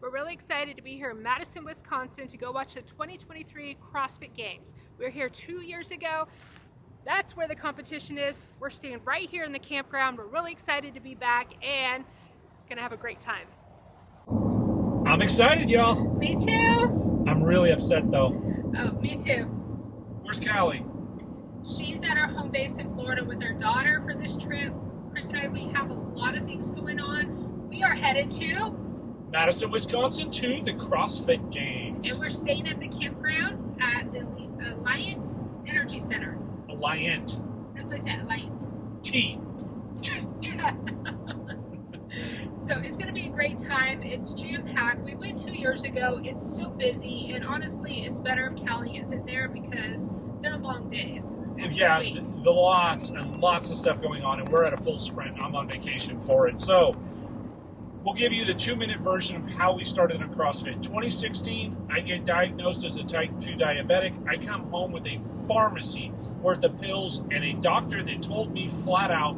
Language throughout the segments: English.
We're really excited to be here in Madison, Wisconsin to go watch the 2023 CrossFit Games. We were here 2 years ago. That's where the competition is. We're staying right here in the campground. We're really excited to be back and gonna have a great time. I'm excited, y'all. Me too. I'm really upset, though. Oh, me too. Where's Callie? She's at our home base in Florida with her daughter for this trip. Chris and I, we have a lot of things going on. We are headed to Madison, Wisconsin to the CrossFit Games. and we're staying at the campground at the Alliant Energy Center. Alliant. That's what I said, Alliant. T. So it's going to be a great time. It's jam-packed. We went 2 years ago. It's so busy, and honestly, it's better if Callie isn't there because they're long days. Yeah, the lots and lots of stuff going on, and we're at a full sprint. I'm on vacation for it. So we'll give you the 2-minute version of how we started on CrossFit. 2016, I get diagnosed as a type 2 diabetic. I come home with a pharmacy worth of pills and a doctor that told me flat out,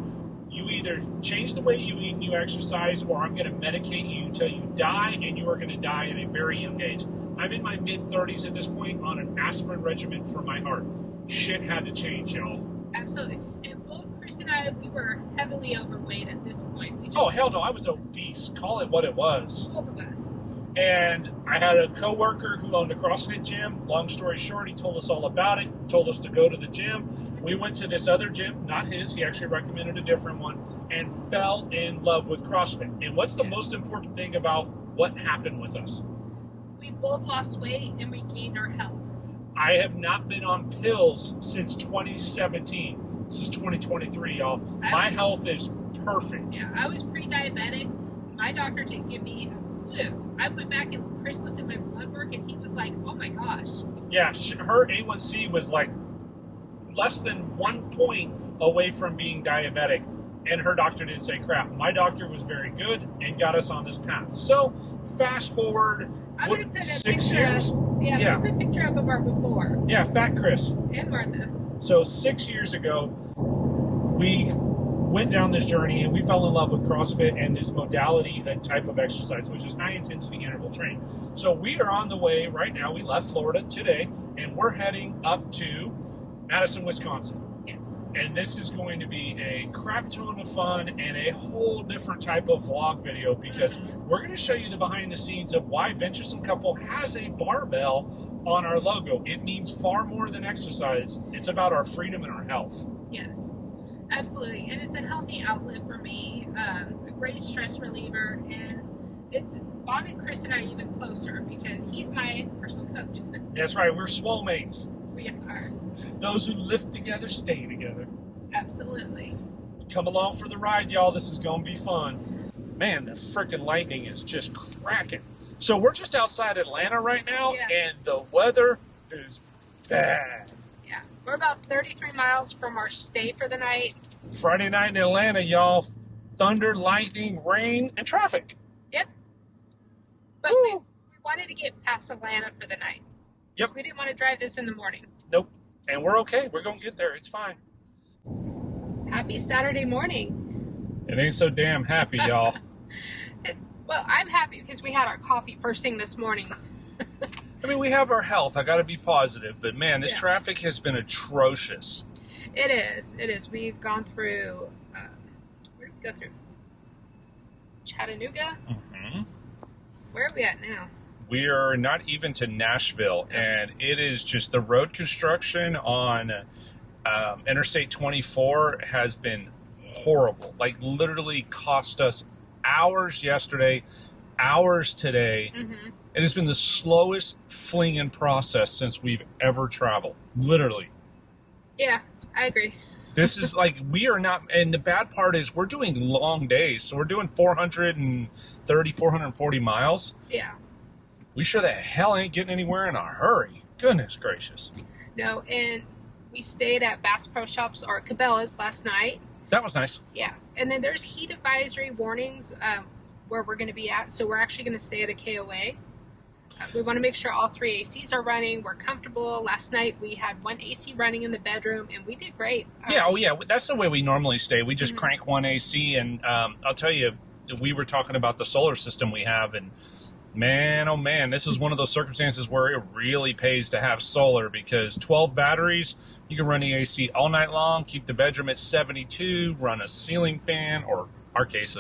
you either change the way you eat and you exercise, or I'm going to medicate you until you die, and you are going to die at a very young age. I'm in my mid-30s at this point on an aspirin regimen for my heart. Shit had to change, y'all. Absolutely. And both Chris and I, we were heavily overweight at this point. Oh, hell no, I was obese. Call it what it was. Both of us. And I had a coworker who owned a CrossFit gym. Long story short, he told us all about it, told us to go to the gym. We went to this other gym, not his, he actually recommended a different one, and fell in love with CrossFit. And what's the most important thing about what happened with us? We both lost weight and we gained our health. I have not been on pills since 2017. This is 2023, y'all. My health is perfect. Yeah, I was pre-diabetic. My doctor didn't give me a clue. I went back and Chris looked at my blood work and he was like, oh my gosh. Yeah, her A1C was like less than 1 point away from being diabetic, and her doctor didn't say crap. My doctor was very good and got us on this path. So fast forward, I'm gonna put a 6 picture years? I'm gonna put a picture up of our before. Yeah, Fat Chris. And Martha. So 6 years ago, we went down this journey and we fell in love with CrossFit and this modality and type of exercise, which is high intensity interval training. So we are on the way right now. We left Florida today and we're heading up to Madison, Wisconsin. Yes. And this is going to be a crap ton of fun and a whole different type of vlog video, because we're going to show you the behind the scenes of why Venturesome Couple has a barbell on our logo. It means far more than exercise. It's about our freedom and our health. Yes, absolutely. And it's a healthy outlet for me, a great stress reliever, and it's bonded Chris and I even closer because he's my personal coach. That's right. We're swole mates. We are. Those who lift together stay together. Absolutely. Come along for the ride, y'all. This is going to be fun. Man, the freaking lightning is just cracking. So we're just outside Atlanta right now, and the weather is bad. Yeah, we're about 33 miles from our stay for the night. Friday night in Atlanta, y'all. Thunder, lightning, rain, and traffic. Yep. But we wanted to get past Atlanta for the night. Yep. We didn't want to drive this in the morning. Nope. And we're okay. We're going to get there. It's fine. Happy Saturday morning. It ain't so damn happy, y'all. Well, I'm happy because we had our coffee first thing this morning. I mean, we have our health. I got to be positive. But, man, this traffic has been atrocious. It is. It is. We've gone through, where did we go through? Chattanooga? Mm-hmm. Where are we at now? We are not even to Nashville, and it is just the road construction on Interstate 24 has been horrible. Like, literally cost us hours yesterday, hours today. Mm-hmm. It has been the slowest flinging process since we've ever traveled. Literally. Yeah, I agree. This is like, we are not, and the bad part is we're doing long days. So we're doing 430, 440 miles. Yeah. We sure the hell ain't getting anywhere in a hurry. Goodness gracious. No, and we stayed at Bass Pro Shops or Cabela's last night. That was nice. Yeah. And then there's heat advisory warnings where we're going to be at. So we're actually going to stay at a KOA. We want to make sure all 3 ACs are running. We're comfortable. Last night we had 1 AC running in the bedroom, and we did great. Yeah, that's the way we normally stay. We just crank 1 AC, and I'll tell you, we were talking about the solar system we have, and Man, oh man, this is one of those circumstances where it really pays to have solar because 12 batteries, you can run the AC all night long, keep the bedroom at 72, run a ceiling fan, or our case,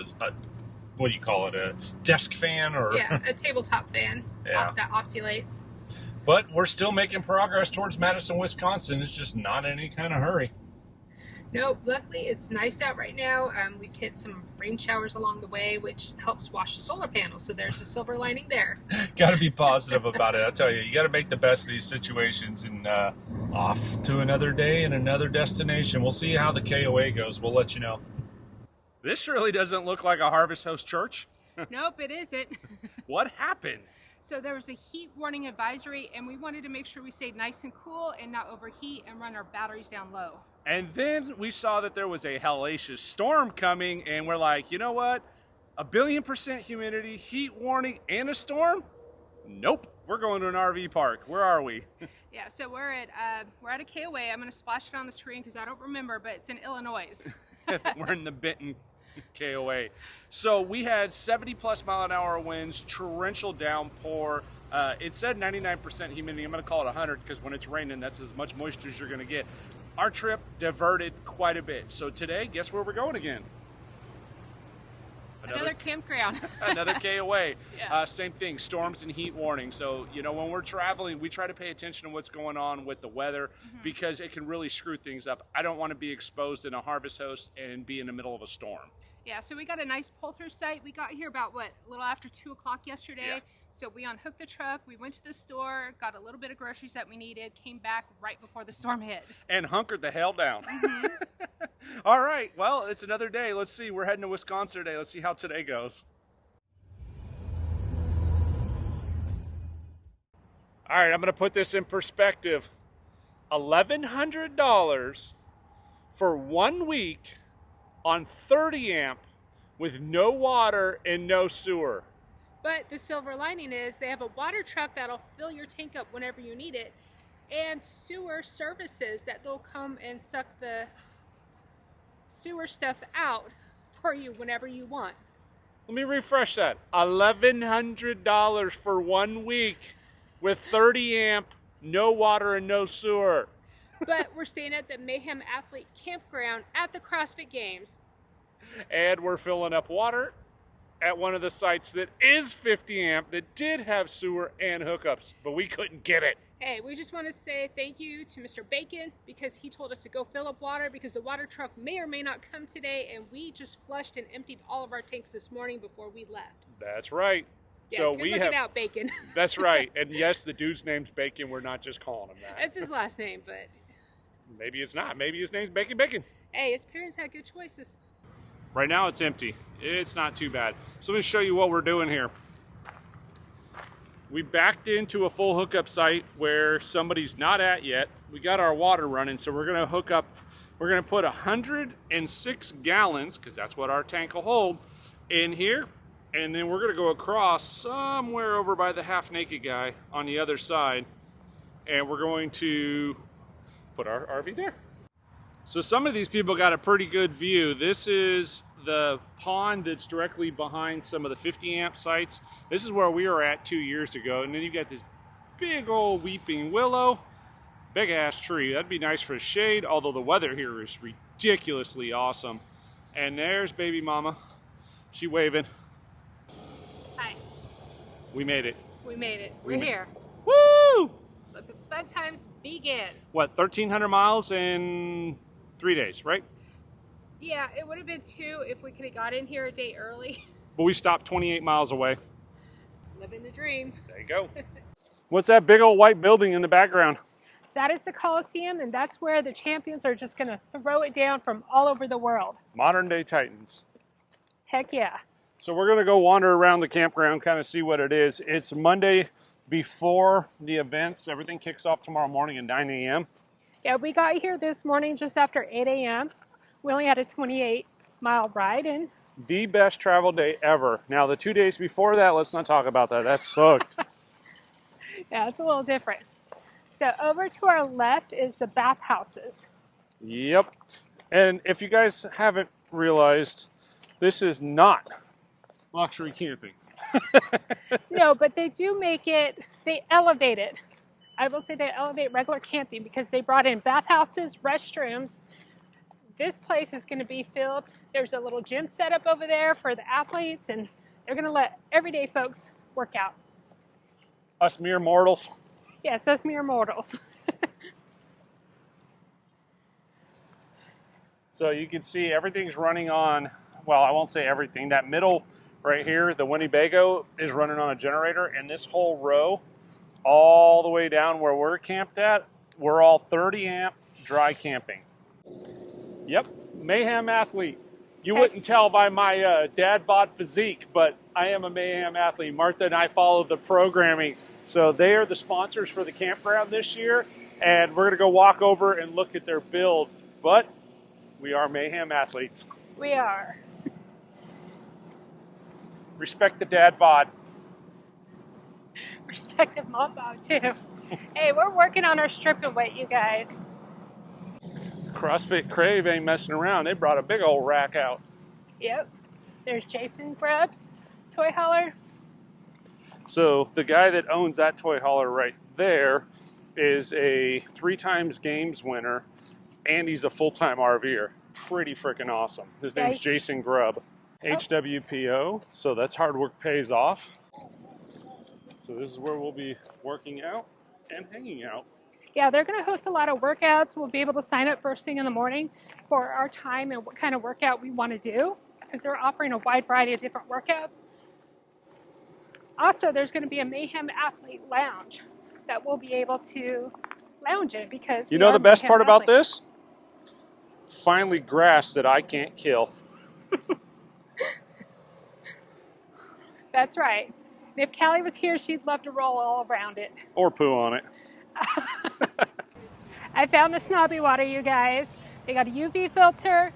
what do you call it, a desk fan? Or yeah, a tabletop fan that oscillates. But we're still making progress towards Madison, Wisconsin. It's just not in any kind of hurry. No, luckily it's nice out right now. We've hit some rain showers along the way, which helps wash the solar panels. So there's a silver lining there. Got to be positive about it. I tell you, you got to make the best of these situations, and off to another day and another destination. We'll see how the KOA goes. We'll let you know. This surely doesn't look like a Harvest Host church. Nope, it isn't. What happened? So there was a heat warning advisory, and we wanted to make sure we stayed nice and cool and not overheat and run our batteries down low. And then we saw that there was a hellacious storm coming, and we're like, you know what? 1,000,000% humidity, heat warning, and a storm? Nope. We're going to an RV park. Where are we? Yeah, so we're at a KOA. I'm going to splash it on the screen because I don't remember, but it's in Illinois. We're in the Benton KOA. So we had 70+ mile-an-hour winds, torrential downpour. It said 99% humidity. I'm going to call it 100 because when it's raining, that's as much moisture as you're going to get. Our trip diverted quite a bit. So today, guess where we're going again? Another campground. Another KOA. Yeah. Same thing, storms and heat warning. So, you know, when we're traveling, we try to pay attention to what's going on with the weather because it can really screw things up. I don't want to be exposed in a Harvest Host and be in the middle of a storm. Yeah, so we got a nice pull-through site. We got here about, a little after 2 o'clock yesterday. Yeah. So we unhooked the truck, we went to the store, got a little bit of groceries that we needed, came back right before the storm hit. And hunkered the hell down. All right, well, it's another day. Let's see, we're heading to Wisconsin today. Let's see how today goes. All right, I'm going to put this in perspective. $1,100 for 1 week on 30 amp with no water and no sewer. But the silver lining is they have a water truck that'll fill your tank up whenever you need it, and sewer services that they'll come and suck the sewer stuff out for you whenever you want. Let me refresh that. $1,100 for 1 week with 30 amp, no water and no sewer. But we're staying at the Mayham Athlete Campground at the CrossFit Games. And we're filling up water at one of the sites that is 50 amp that did have sewer and hookups, but we couldn't get it. Hey, we just want to say thank you to Mr. Bacon because he told us to go fill up water because the water truck may or may not come today, and we just flushed and emptied all of our tanks this morning before we left. That's right. Yeah, so good we looking have out, Bacon. That's right. And yes, the dude's name's Bacon. We're not just calling him that. That's his last name, but maybe it's not. Maybe his name's Bacon Bacon. Hey, his parents had good choices. Right now it's empty. It's not too bad. So let me show you what we're doing here. We backed into a full hookup site where somebody's not at yet. We got our water running, so we're gonna hook up, we're gonna put 106 gallons, because that's what our tank will hold, in here. And then we're gonna go across somewhere over by the half naked guy on the other side. And we're going to put our RV there. So some of these people got a pretty good view. This is the pond that's directly behind some of the 50 amp sites. This is where we were at 2 years ago. And then you've got this big old weeping willow, big ass tree. That'd be nice for shade, although the weather here is ridiculously awesome. And there's baby mama. She waving. Hi. We made it. We made it. We're here. Woo! Let the fun times begin. What, 1,300 miles in 3 days, right? Yeah, it would have been 2 if we could have got in here a day early. But we stopped 28 miles away. Living the dream. There you go. What's that big old white building in the background? That is the Coliseum, and that's where the champions are just going to throw it down from all over the world. Modern day Titans. Heck yeah. So we're going to go wander around the campground, kind of see what it is. It's Monday before the events. Everything kicks off tomorrow morning at 9 a.m. Yeah, we got here this morning just after 8 a.m. We only had a 28-mile ride in. The best travel day ever. Now, the 2 days before that, let's not talk about that. That sucked. Yeah, it's a little different. So over to our left is the bathhouses. Yep. And if you guys haven't realized, this is not luxury camping. No, but they do make it, they elevate it. I will say they elevate regular camping because they brought in bathhouses, restrooms. This place is going to be filled. There's a little gym set up over there for the athletes, and they're going to let everyday folks work out. Us mere mortals. Yes, us mere mortals. So you can see everything's running on, well, I won't say everything. That middle right here, the Winnebago, is running on a generator, and this whole row, all the way down where we're camped at, we're all 30 amp dry camping. Yep, Mayham athlete. You wouldn't tell by my dad bod physique, but I am a Mayham athlete. Martha and I follow the programming. So they are the sponsors for the campground this year, and we're going to go walk over and look at their build. But we are Mayham athletes. We are. Respect the dad bod. Respect the mom bod, too. Hey, we're working on our stripping weight, you guys. CrossFit Crave ain't messing around. They brought a big old rack out. Yep. There's Jason Grubbs, toy hauler. So the guy that owns that toy hauler right there is a 3-time games winner, and he's a full-time RVer. Pretty freaking awesome. His name's Jason Grubb. HWPO, so that's hard work pays off. So this is where we'll be working out and hanging out. Yeah, they're going to host a lot of workouts. We'll be able to sign up first thing in the morning for our time and what kind of workout we want to do, because they're offering a wide variety of different workouts. Also, there's going to be a Mayhem Athlete Lounge that we'll be able to lounge in, because you know the best part about this? Finally grass that I can't kill. That's right. If Callie was here, she'd love to roll all around it. Or poo on it. I found the Snobby water, you guys. They got a UV filter,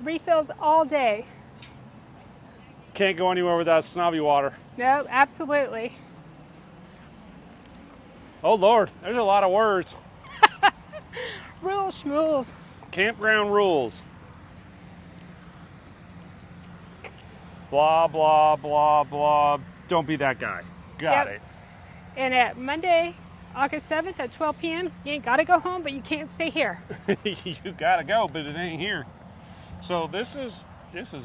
refills all day. Can't go anywhere without Snobby water. No, absolutely. Oh Lord, there's a lot of words. Rules, schmools. Campground rules. Blah, blah, blah, blah. Don't be that guy. Got it. And at Monday, August 7th at 12 p.m., you ain't got to go home, but you can't stay here. You got to go, but it ain't here. So this is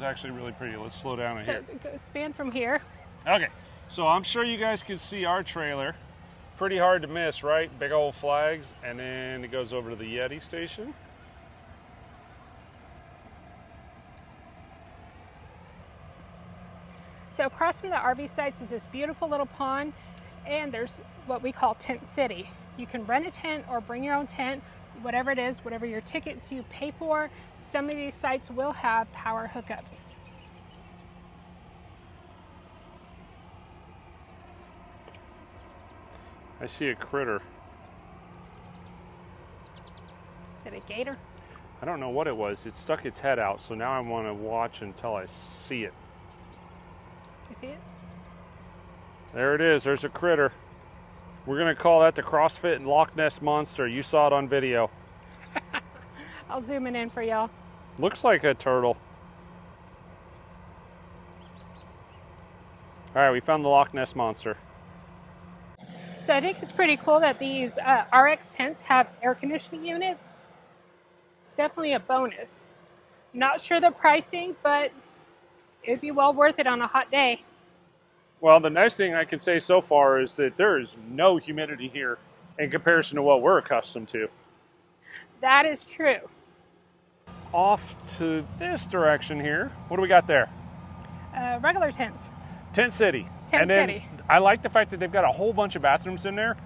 actually really pretty. Let's slow down here. So span from here. Okay, so I'm sure you guys can see our trailer. Pretty hard to miss, right? Big old flags, and then it goes over to the Yeti station. So across from the RV sites is this beautiful little pond, and there's what we call Tent City. You can rent a tent or bring your own tent, whatever it is, whatever your tickets you pay for. Some of these sites will have power hookups. I see a critter. Is it a gator? I don't know what it was. It stuck its head out, so now I want to watch until I see it. You see it? There it is. There's a critter. We're going to call that the CrossFit Loch Ness Monster. You saw it on video. I'll zoom it in for y'all. Looks like a turtle. All right, we found the Loch Ness Monster. So I think it's pretty cool that these RX tents have air conditioning units. It's definitely a bonus. Not sure the pricing, but it'd be well worth it on a hot day. Well, the nice thing I can say so far is that there is no humidity here in comparison to what we're accustomed to. That is true. Off to this direction here. What do we got there? Regular tents. Tent City. Tent City. I like the fact that they've got a whole bunch of bathrooms in there.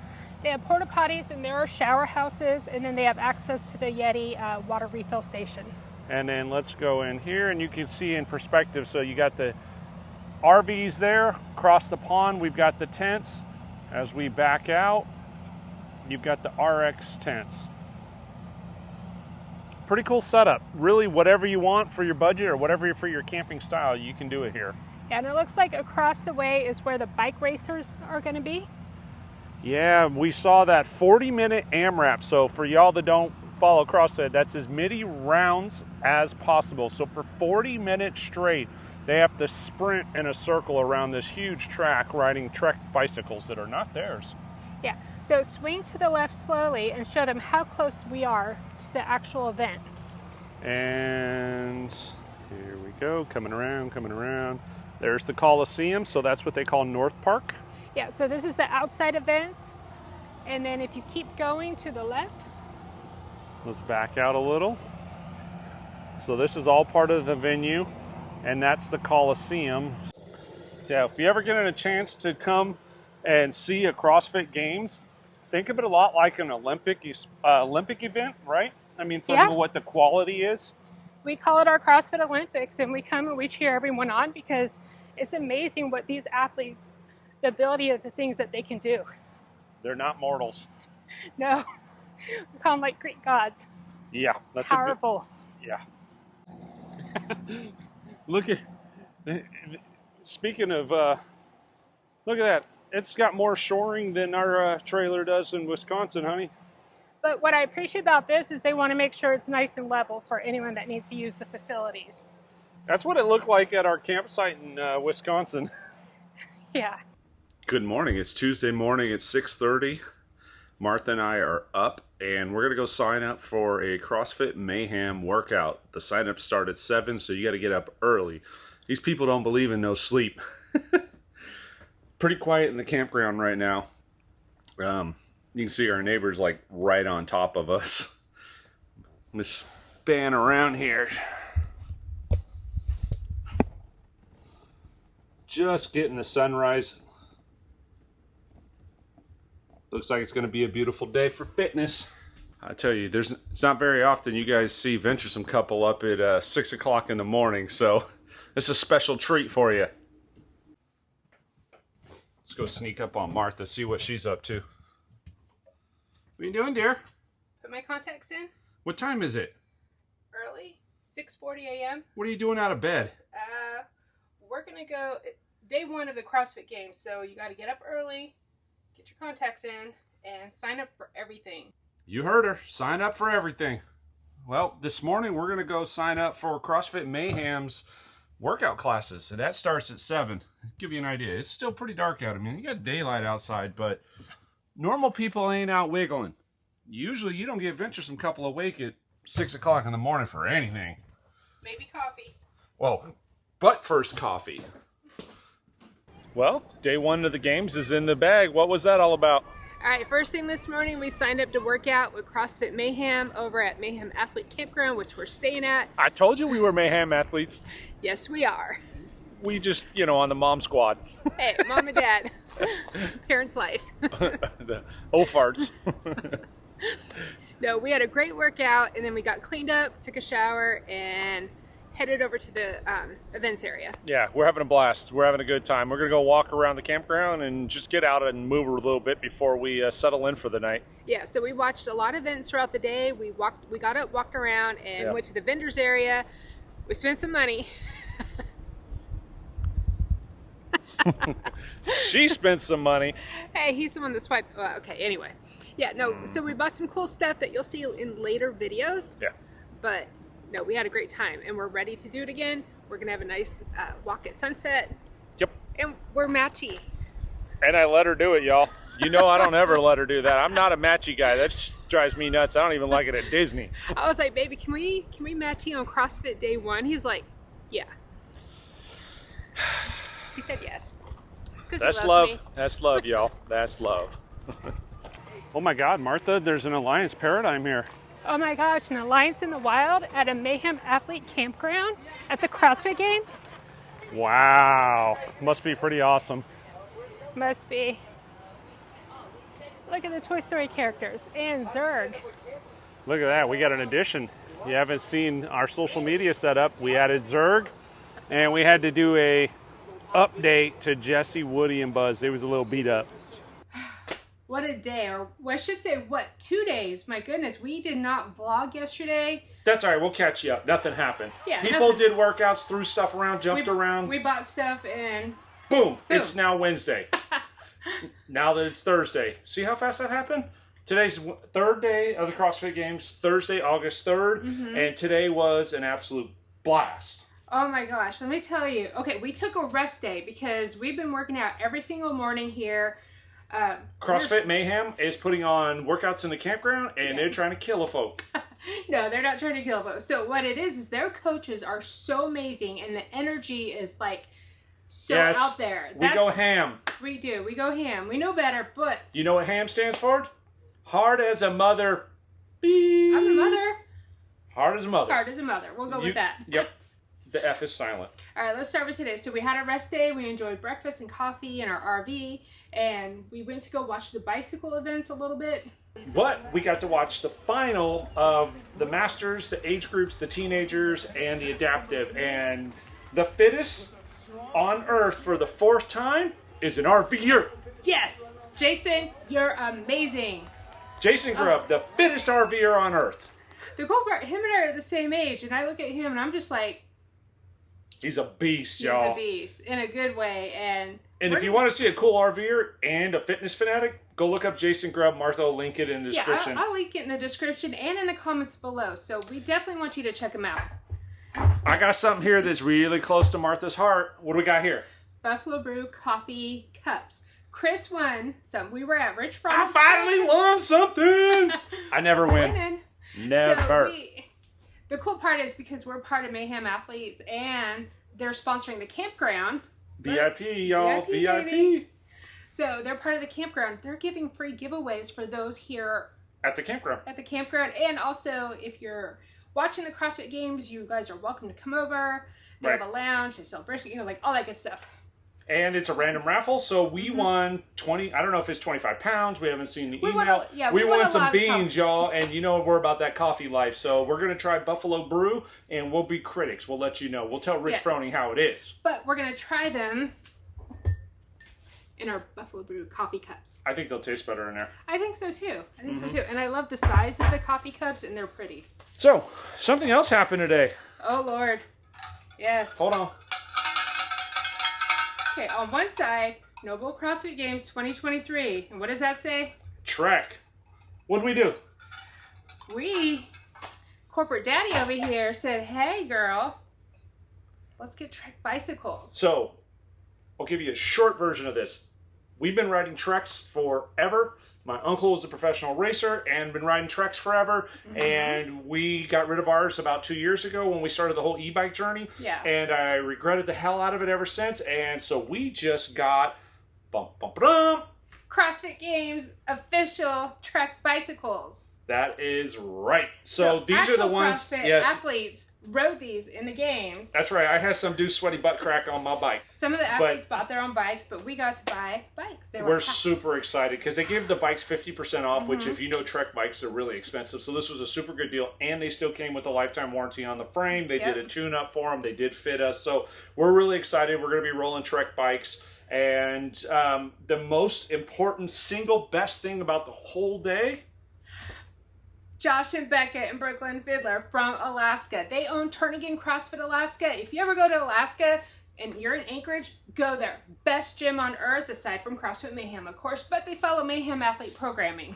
They have porta potties, and there are shower houses, and then they have access to the Yeti water refill station. And then let's go in here, and you can see in perspective. So you got the RVs there across the pond. We've got the tents. As we back out, you've got the RX tents. Pretty cool setup. Really, whatever you want for your budget or whatever for your camping style, you can do it here. Yeah, and it looks like across the way is where the bike racers are going to be. Yeah, we saw that 40-minute AMRAP. So for y'all that don't follow CrossFit, that's as many rounds as possible. So for 40 minutes straight, they have to sprint in a circle around this huge track, riding Trek bicycles that are not theirs. Yeah, so swing to the left slowly and show them how close we are to the actual event. And here we go, coming around. There's the Coliseum, so that's what they call North Park. Yeah, so this is the outside events. And then if you keep going to the left. Let's back out a little. So this is all part of the venue, and that's the Coliseum. So yeah, if you ever get a chance to come and see a CrossFit Games, think of it a lot like an Olympic event, right? I mean, from what the quality is. We call it our CrossFit Olympics, and we come and we cheer everyone on because it's amazing what these athletes, the ability of the things that they can do. They're not mortals. No, we call them like Greek gods. Yeah, that's powerful. Yeah. Look at, speaking of, look at that. It's got more shoring than our trailer does in Wisconsin, honey. But what I appreciate about this is they want to make sure it's nice and level for anyone that needs to use the facilities. That's what it looked like at our campsite in Wisconsin. Yeah. Good morning. It's Tuesday morning at 6:30. Martha and I are up, and we're going to go sign up for a CrossFit Mayham workout. The sign-ups start at 7, so you got to get up early. These people don't believe in no sleep. Pretty quiet in the campground right now. You can see our neighbors like right on top of us. I'm going to span around here. Just getting the sunrise. Looks like it's going to be a beautiful day for fitness. I tell you, it's not very often you guys see Venturesome couple up at 6 o'clock in the morning, so it's a special treat for you. Let's go sneak up on Martha, see what she's up to. What are you doing, dear? Put my contacts in. What time is it? Early, 6:40 a.m. What are you doing out of bed? We're going to go day 1 of the CrossFit Games, so you got to get up early, get your contacts in, and sign up for everything. You heard her. Sign up for everything. Well, this morning we're going to go sign up for CrossFit Mayham's workout classes, and that starts at 7. Give you an idea. It's still pretty dark out. I mean, you got daylight outside, but normal people ain't out wiggling. Usually you don't get Venturesome couple awake at 6 o'clock in the morning for anything. Maybe coffee. Well, but first coffee. Well, day 1 of the games is in the bag. What was that all about? All right, first thing this morning, we signed up to work out with CrossFit Mayham over at Mayham Athlete Campground, which we're staying at. I told you we were Mayham athletes. Yes, we are. We just, on the mom squad. Hey, mom and dad. Parents' life. The farts. No, we had a great workout, and then we got cleaned up, took a shower, and headed over to the events area. Yeah, we're having a blast. We're having a good time. We're going to go walk around the campground and just get out and move a little bit before we settle in for the night. Yeah, so we watched a lot of events throughout the day. We got up, walked around, and went to the vendors area. We spent some money. She spent some money. Hey, he's the one that swiped. Okay, anyway. Yeah, no, so we bought some cool stuff that you'll see in later videos. Yeah. But no, we had a great time, and we're ready to do it again. We're going to have a nice walk at sunset. Yep. And we're matchy. And I let her do it, y'all. I don't ever let her do that. I'm not a matchy guy. That just drives me nuts. I don't even like it at Disney. I was like, baby, can we matchy on CrossFit day 1? He's like, yeah. He said yes. It's 'cause That's he loves love. me. That's love, y'all. That's love. Oh my God, Martha, there's an Alliance Paradigm here. Oh my gosh, an Alliance in the Wild at a Mayham Athlete Campground at the CrossFit Games? Wow. Must be pretty awesome. Must be. Look at the Toy Story characters and Zurg. Look at that. We got an addition. You haven't seen our social media setup. We added Zurg, and we had to do a update to Jesse, Woody, and Buzz. They was a little beat up. What a day, or I should say, 2 days? My goodness, we did not vlog yesterday. That's all right. We'll catch you up. Nothing happened. Yeah, People did workouts, threw stuff around, jumped around. We bought stuff and... Boom. It's now Wednesday. Now that it's Thursday. See how fast that happened? Today's third day of the CrossFit Games, Thursday, August 3rd, and today was an absolute blast. Oh my gosh, let me tell you. Okay, we took a rest day because we've been working out every single morning here. CrossFit Mayham is putting on workouts in the campground, and they're trying to kill a folk. No, they're not trying to kill a folk. So what it is their coaches are so amazing, and the energy is like so out there. We go ham. We do. We go ham. We know better, but... You know what ham stands for? Hard as a mother. Beep. I'm a mother. Hard as a mother. Hard as a mother. We'll go with that. Yep. The F is silent. All right, let's start with today. So we had a rest day. We enjoyed breakfast and coffee in our RV, and we went to go watch the bicycle events a little bit. But we got to watch the final of the masters, the age groups, the teenagers, and the adaptive. And the fittest on earth for the 4th time is an RVer. Yes! Jason, you're amazing. Jason Grubb, the fittest RVer on earth. The cool part, him and I are the same age, and I look at him and I'm just like... He's a beast, y'all. He's a beast, in a good way. And if you want to see a cool RVer and a fitness fanatic, go look up Jason Grubb. Martha will link it in the description. I'll link it in the description and in the comments below. So we definitely want you to check him out. I got something here that's really close to Martha's heart. What do we got here? Buffalo Brew coffee cups. Chris won some. We were at Rich Fromm's. I finally won something. I never win. Winning. Never. So the cool part is because we're part of Mayhem Athletes and they're sponsoring the campground. VIP, y'all. VIP. Baby. So they're part of the campground. They're giving free giveaways for those here at the campground. And also, if you're watching the CrossFit Games, you guys are welcome to come over. They have a lounge. They sell brisket, like all that good stuff. And it's a random raffle, so we won 20, I don't know if it's 25 pounds, we haven't seen the email. We won some beans, y'all, and you know we're about that coffee life, so we're going to try Buffalo Brew, and we'll be critics. We'll let you know. We'll tell Rich Froning how it is. But we're going to try them in our Buffalo Brew coffee cups. I think they'll taste better in there. I think so, too. And I love the size of the coffee cups, and they're pretty. So, something else happened today. Oh, Lord. Yes. Hold on. Okay, on one side, Noble CrossFit Games 2023. And what does that say? Trek. What did we do? Corporate Daddy over here said, hey, girl, let's get Trek bicycles. So, I'll give you a short version of this. We've been riding Treks forever. My uncle was a professional racer and been riding Treks forever. And we got rid of ours about 2 years ago when we started the whole e-bike journey. Yeah. And I regretted the hell out of it ever since. And so we just got CrossFit Games official Trek bicycles. That is right. So these are the ones. CrossFit athletes rode these in the games. That's right. I had some do sweaty butt crack on my bike. Some of the athletes bought their own bikes, but we got to buy bikes. We're super excited because they gave the bikes 50% off, which if you know Trek bikes, they're really expensive. So this was a super good deal. And they still came with a lifetime warranty on the frame. They did a tune-up for them. They did fit us. So we're really excited. We're going to be rolling Trek bikes. And the most important single best thing about the whole day... Josh and Becca and Brooklyn Fiddler from Alaska. They own Turnagain CrossFit Alaska. If you ever go to Alaska and you're in Anchorage, go there. Best gym on earth, aside from CrossFit Mayham, of course, but they follow Mayhem athlete programming.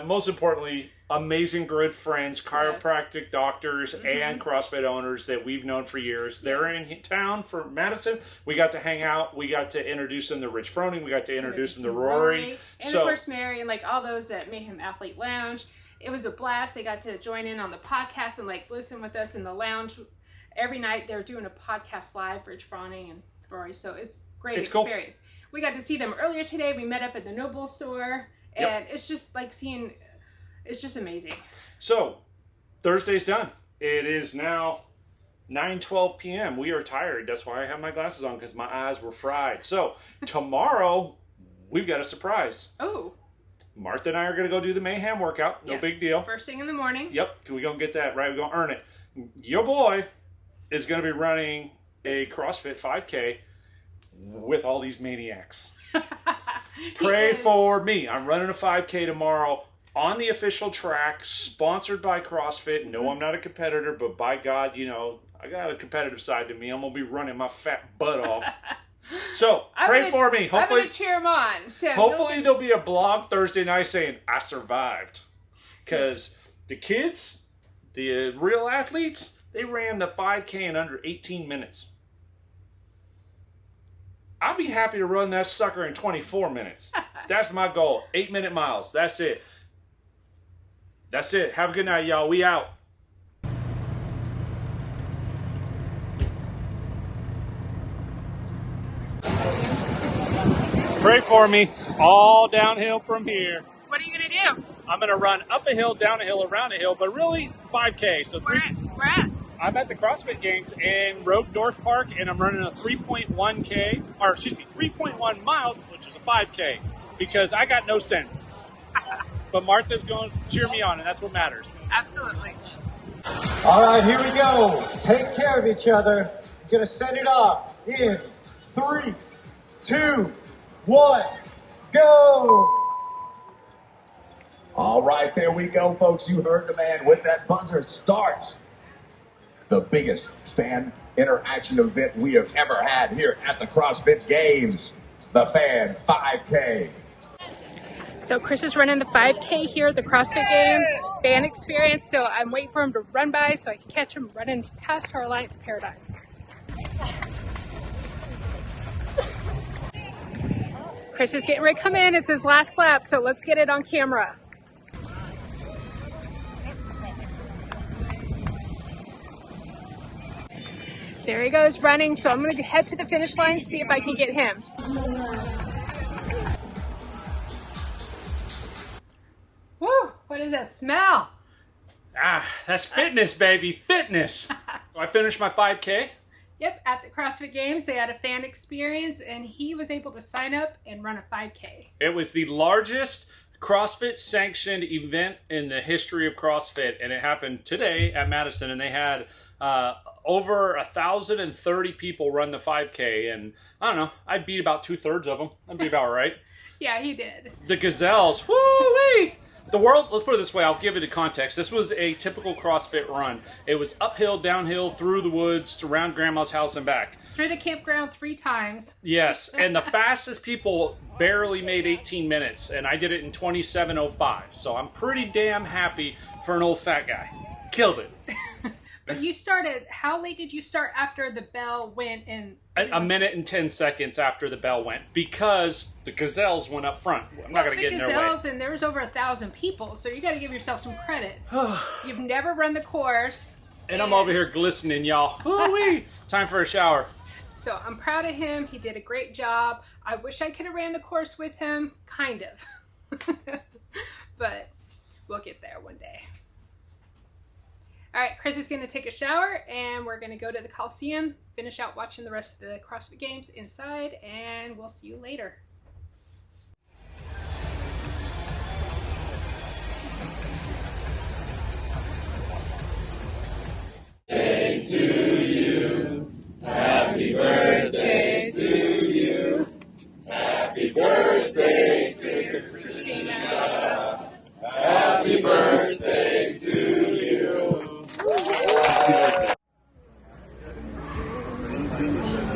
Most importantly, amazing good friends, chiropractic doctors, and CrossFit owners that we've known for years. They're in town for Madison. We got to hang out. We got to introduce them to Rich Froning. We got to introduce them to Rory. And of course, Mary, and like all those at Mayhem Athlete Lounge. It was a blast. They got to join in on the podcast and like listen with us in the lounge. Every night they're doing a podcast live, Rich Froning and Rory. So it's great experience. Cool. We got to see them earlier today. We met up at the Noble store. And it's just like it's just amazing. So, Thursday's done. It is now 9:12 p.m. We are tired. That's why I have my glasses on, because my eyes were fried. So, tomorrow, we've got a surprise. Oh. Martha and I are going to go do the Mayhem workout. No big deal. First thing in the morning. Yep. We're going to get that right. We're going to earn it. Your boy is going to be running a CrossFit 5K with all these maniacs. Pray for me. I'm running a 5K tomorrow on the official track, sponsored by CrossFit. No, I'm not a competitor, but by God, you know, I got a competitive side to me. I'm going to be running my fat butt off. So pray for me. I'm gonna cheer him on. So hopefully there'll be a blog Thursday night saying I survived, because the kids, the real athletes, they ran the 5K in under 18 minutes. I'll be happy to run that sucker in 24 minutes. That's my goal. 8-minute miles. That's it. That's it. Have a good night, y'all. We out. Pray for me. All downhill from here. What are you gonna do? I'm going to run up a hill, down a hill, around a hill, but really 5K. So Where at? I'm at the CrossFit Games in Road North Park, and I'm running a 3.1 miles, which is a 5K, because I got no sense. But Martha's going to cheer me on, and that's what matters. Absolutely. All right, here we go. Take care of each other. I'm going to send it off in 3, 2, 1, go. All right, there we go, folks. You heard the man. With that buzzer starts the biggest fan interaction event we have ever had here at the CrossFit Games, the Fan 5K. So Chris is running the 5K here at the CrossFit Games fan experience. So I'm waiting for him to run by so I can catch him running past our Alliance Paradigm. Chris is getting ready to come in. It's his last lap, so let's get it on camera. There he goes running, so I'm going to head to the finish line, see if I can get him. Woo, what is that smell? Ah, that's fitness, baby, fitness. I finished my 5K. Yep, at the CrossFit Games, they had a fan experience, and he was able to sign up and run a 5K. It was the largest CrossFit sanctioned event in the history of CrossFit, and it happened today at Madison, and they had over 1,030 people run the 5K, and I don't know, I beat about 2/3 of them. That'd be about right. Yeah, he did. The gazelles, woo-wee! The world, let's put it this way, I'll give it a context. This was a typical CrossFit run. It was uphill, downhill, through the woods, around Grandma's house and back. Through the campground 3 times. Yes, and the fastest people barely made 18 minutes, and I did it in 27:05. So I'm pretty damn happy for an old fat guy. Killed it. But you started, how late did you start after the bell went? And A minute and 10 seconds after the bell went, because the gazelles went up front. I'm not going to get in their way. The gazelles, and there was over 1,000 people, so you got to give yourself some credit. You've never run the course. And I'm over here glistening, y'all. Woo-wee! Time for a shower. So I'm proud of him. He did a great job. I wish I could have ran the course with him. Kind of. But we'll get there one day. All right, Chris is going to take a shower, and we're going to go to the Coliseum, finish out watching the rest of the CrossFit Games inside, and we'll see you later. Day to you. Happy birthday to you. Happy birthday to Christina. Happy birthday to you.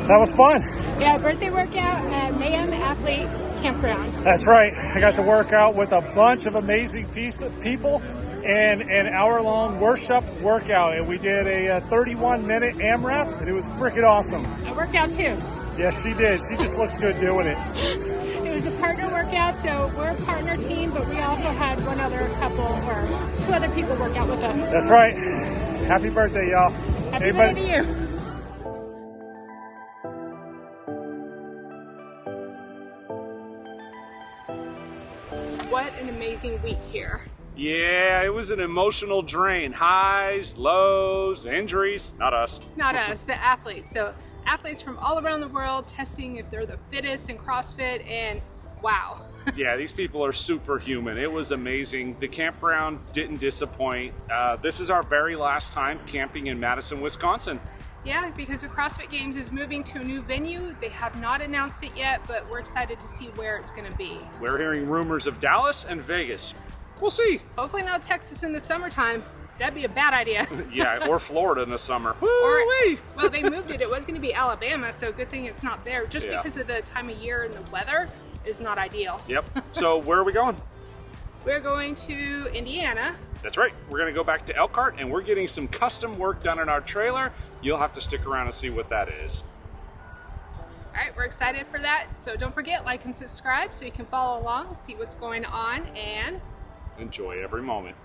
That was fun. Yeah, birthday workout at Mayham Athlete Campground. That's right. I got to work out with a bunch of amazing people in an hour-long workshop workout. And we did a 31-minute AMRAP, and it was freaking awesome. I worked out too. Yes, she did. She just looks good doing it. It was a partner workout, so we're a partner team, but we also had one other couple, or 2 other people work out with us. That's right. Happy birthday, y'all. Happy birthday to you. What an amazing week here. Yeah, it was an emotional drain. Highs, lows, injuries. Not us. Not us, the athletes. So athletes from all around the world testing if they're the fittest in CrossFit, and wow. Yeah, these people are superhuman. It was amazing. The campground didn't disappoint. This is our very last time camping in Madison, Wisconsin. Yeah, because the CrossFit Games is moving to a new venue. They have not announced it yet, but we're excited to see where it's going to be. We're hearing rumors of Dallas and Vegas. We'll see. Hopefully not Texas in the summertime. That'd be a bad idea. Yeah, or Florida in the summer. Well, they moved it. It was going to be Alabama, so good thing it's not there. Just because of the time of year and the weather is not ideal. Yep. So where are we going? We're going to Indiana. That's right. We're going to go back to Elkhart, and we're getting some custom work done in our trailer. You'll have to stick around and see what that is. All right, we're excited for that. So don't forget, like and subscribe so you can follow along, see what's going on, and enjoy every moment.